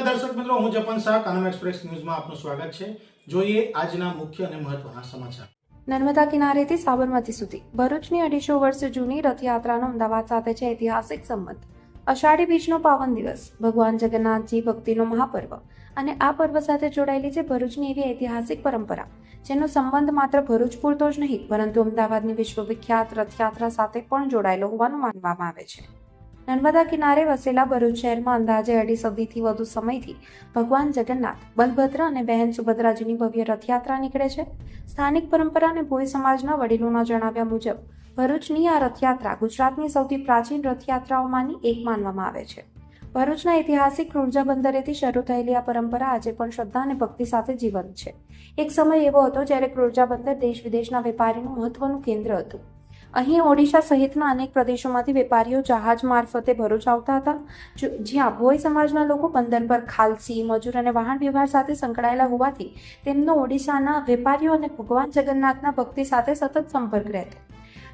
દર્શક મિત્રો, હું જપન શાહ, કાનમ એક્સપ્રેસ ન્યૂઝમાં આપનું સ્વાગત છે। જોઈએ આજના મુખ્ય અને મહત્વના સમાચાર। નર્મદા કિનારેથી સાબરમતી સુધી ભરૂચની 250 વર્ષ જૂની રથયાત્રાનો અમદાવાદ સાથે છે ઐતિહાસિક સંબંધ। અષાઢી બીજનો પાવન દિવસ, ભગવાન જગન્નાથજી ભક્તિનો મહાપર્વ અને આ પર્વ સાથે જોડાયેલી છે ભરૂચની એવી ઐતિહાસિક પરંપરા જેનો સંબંધ માત્ર ભરૂચ પૂરતો જ નહીં પરંતુ અમદાવાદની વિશ્વવિખ્યાત રથયાત્રા સાથે પણ જોડાયેલો હોવાનું માનવામાં આવે છે। નર્મદા કિનારે વસેલા ભરૂચ શહેરમાં અંદાજે 2.5 સદીથી વધુ સમયથી ભગવાન જગન્નાથ, બલભદ્ર અને બહેન સુભદ્રાજીની ભવ્ય રથયાત્રા નીકળે છે। સ્થાનિક પરંપરા અને ભોઈ સમાજના વડીલોના જણાવ્યા મુજબ ભરૂચની આ રથયાત્રા ગુજરાતની સૌથી પ્રાચીન રથયાત્રાઓમાંની એક માનવામાં આવે છે। ભરૂચના ઐતિહાસિક ક્રુરજા બંદરેથી શરૂ થયેલી આ પરંપરા આજે પણ શ્રદ્ધા અને ભક્તિ સાથે જીવંત છે। એક સમય એવો હતો જ્યારે ક્રુરજા બંદર દેશ વિદેશના વેપારીનું મહત્વનું કેન્દ્ર હતું। અહીં ઓડિશા સહિતના અનેક પ્રદેશોમાંથી વેપારીઓ જહાજ મારફતે ભરૂચ આવતા હતા, જ્યાં ભોઈ સમાજના લોકો બંદર પર ખાલસી, મજૂર અને વાહન વ્યવહાર સાથે સંકળાયેલા હોવાથી તેમનો ઓડિશાના વેપારીઓ અને ભગવાન જગન્નાથના ભક્તિ સાથે સતત સંપર્ક રહેતો।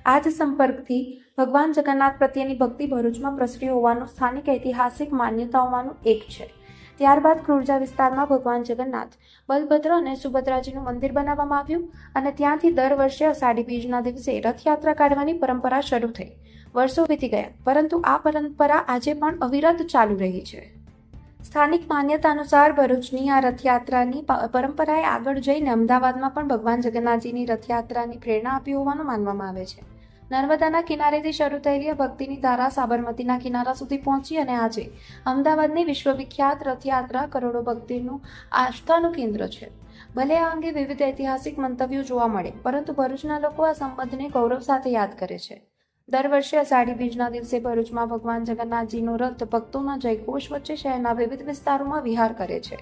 આ જ સંપર્કથી ભગવાન જગન્નાથ પ્રત્યેની ભક્તિ ભરૂચમાં પ્રસરી હોવાનું સ્થાનિક ઐતિહાસિક માન્યતાઓમાંનું એક છે। ત્યારબાદ ક્રુરજા વિસ્તારમાં ભગવાન જગન્નાથ, બલભદ્ર અને સુભદ્રાજીનું મંદિર બનાવવામાં આવ્યું અને ત્યાંથી દર વર્ષે અષાઢી બીજના દિવસે રથયાત્રા કાઢવાની પરંપરા શરૂ થઈ। વર્ષો વીતી ગયા પરંતુ આ પરંપરા આજે પણ અવિરત ચાલુ રહી છે। સ્થાનિક માન્યતા અનુસાર ભરૂચની આ રથયાત્રાની પરંપરાએ આગળ જઈને અમદાવાદમાં પણ ભગવાન જગન્નાથજીની રથયાત્રાની પ્રેરણા આપી હોવાનું માનવામાં આવે છે। નર્મદાના કિનારેથી શરૂ થયેલી આ ભક્તિની ધારા સાબરમતીના કિનારા સુધી પહોંચી અને આજે અમદાવાદની વિશ્વવિખ્યાત રથયાત્રા કરોડો ભક્તિનું આસ્થાનું કેન્દ્ર છે। ભલે આ અંગે વિવિધ ઐતિહાસિક મંતવ્યો જોવા મળે પરંતુ ભરૂચના લોકો આ સંબંધને ગૌરવ સાથે યાદ કરે છે। દર વર્ષે અષાઢી બીજના દિવસે ભરૂચમાં ભગવાન જગન્નાથજીનો રથ ભક્તોના જયઘોષ વચ્ચે શહેરના વિવિધ વિસ્તારોમાં વિહાર કરે છે।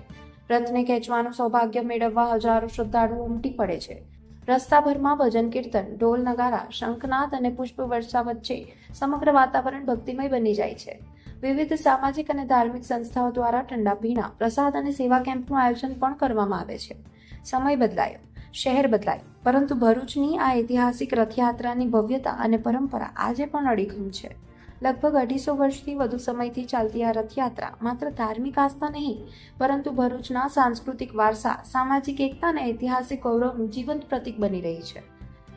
રથને ખેંચવાનું સૌભાગ્ય મેળવવા હજારો શ્રદ્ધાળુઓ ઉમટી પડે છે। રસ્તાભરમાં ભજન કીર્તન, ઢોલ નગારા, શંખનાદ અને પુષ્પ વર્ષા વચ્ચે સમગ્ર વાતાવરણ ભક્તિમય બની જાય છે। વિવિધ સામાજિક અને ધાર્મિક સંસ્થાઓ દ્વારા ઠંડા પીણા, પ્રસાદ અને સેવા કેમ્પનું આયોજન પણ કરવામાં આવે છે। સમય બદલાયો, શહેર બદલાયું પરંતુ ભરૂચની આ ઐતિહાસિક રથયાત્રાની ભવ્યતા અને પરંપરા આજે પણ અડીખમ છે। લગભગ 250 વર્ષથી વધુ સમયથી ચાલતી આ રથયાત્રા માત્ર ધાર્મિક આસ્થા નહીં પરંતુ ભરૂચના સાંસ્કૃતિક વારસા, સામાજિક એકતા અને ઐતિહાસિક ગૌરવનું જીવંત પ્રતીક બની રહી છે।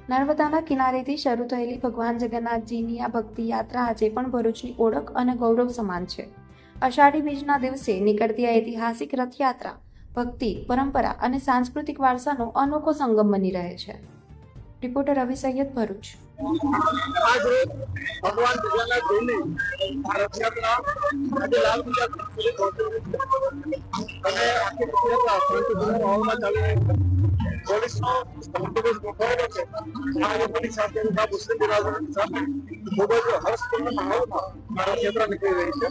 નર્મદાના કિનારેથી શરૂ થયેલી ભગવાન જગન્નાથજીની આ ભક્તિ યાત્રા આજે પણ ભરૂચની ઓળખ અને ગૌરવ સમાન છે। અષાઢી બીજના દિવસે નીકળતી આ ઐતિહાસિક રથયાત્રા ભક્તિ, પરંપરા અને સાંસ્કૃતિક વારસાનો અનોખો સંગમ બની રહે છે। રિપોર્ટર રવિ સૈયદ, ભરૂચ। आज रोज भगवान जगन्नाथजीની રથયાત્રા આજે લાલ કિલ્લા સુધી પહોંચી અને આખી રથયાત્રા શાંતિપૂર્ણ માહોલમાં ચાલી રહી છે। પોલીસનો બંદોબસ્ત ગોઠવાયેલો છે। આ લોકોની સાથે મુસ્લિમ બિરાદરોની સાથે ખૂબ જ હર્ષપૂર્ણ માહોલમાં આ રથયાત્રા નીકળી રહી છે।